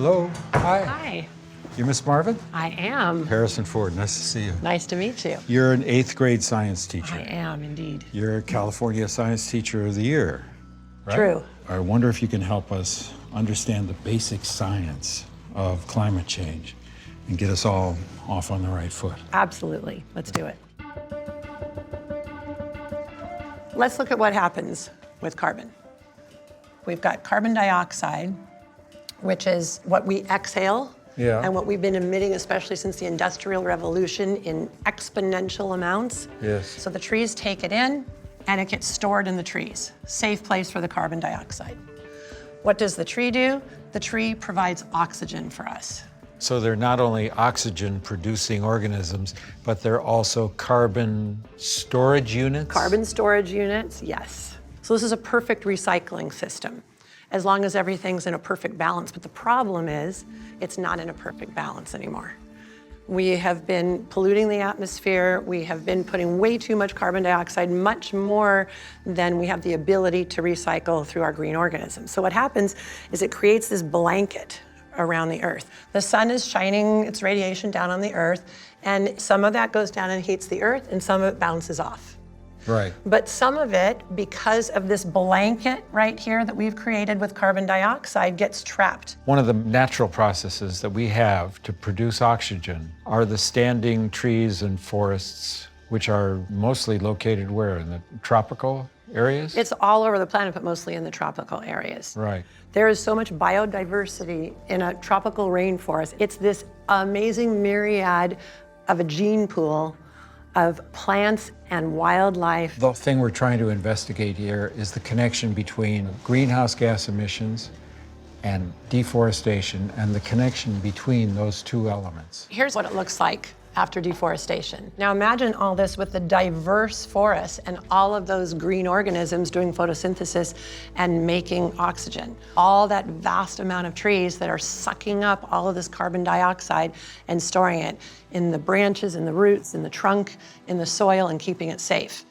Hello. Hi. Hi. You Miss Marvin? I am. Harrison Ford. Nice to see you. Nice to meet you. You're an 8th grade science teacher. I am indeed. You're California Science Teacher of the Year, right? True. I wonder if you can help us understand the basic science of climate change and get us all off on the right foot. Absolutely. Let's do it. Let's look at what happens with carbon. We've got carbon dioxide, which is what we exhale and what we've been emitting, especially since the Industrial Revolution, in exponential amounts. Yes. So the trees take it in and it gets stored in the trees. Safe place for the carbon dioxide. What does the tree do? The tree provides oxygen for us. So they're not only oxygen-producing organisms, but they're also carbon storage units? Carbon storage units, yes. So this is a perfect recycling system, as long as everything's in a perfect balance. But the problem is, it's not in a perfect balance anymore. We have been polluting the atmosphere. We have been putting way too much carbon dioxide, much more than we have the ability to recycle through our green organisms. So what happens is it creates this blanket around the Earth. The sun is shining its radiation down on the Earth, and some of that goes down and heats the Earth, and some of it bounces off. Right. But some of it, because of this blanket right here that we've created with carbon dioxide, gets trapped. One of the natural processes that we have to produce oxygen are the standing trees and forests, which are mostly located where? In the tropical areas? It's all over the planet, but mostly in the tropical areas. Right. There is so much biodiversity in a tropical rainforest. It's this amazing myriad of a gene pool of plants and wildlife. The thing we're trying to investigate here is the connection between greenhouse gas emissions and deforestation and the connection between those two elements. Here's what it looks like after deforestation. Now imagine all this with the diverse forests and all of those green organisms doing photosynthesis and making oxygen. All that vast amount of trees that are sucking up all of this carbon dioxide and storing it in the branches, in the roots, in the trunk, in the soil, and keeping it safe.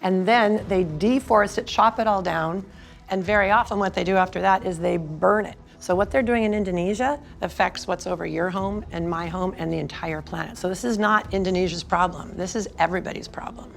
And then they deforest it, chop it all down, and very often what they do after that is they burn it. So what they're doing in Indonesia affects what's over your home and my home and the entire planet. So this is not Indonesia's problem. This is everybody's problem.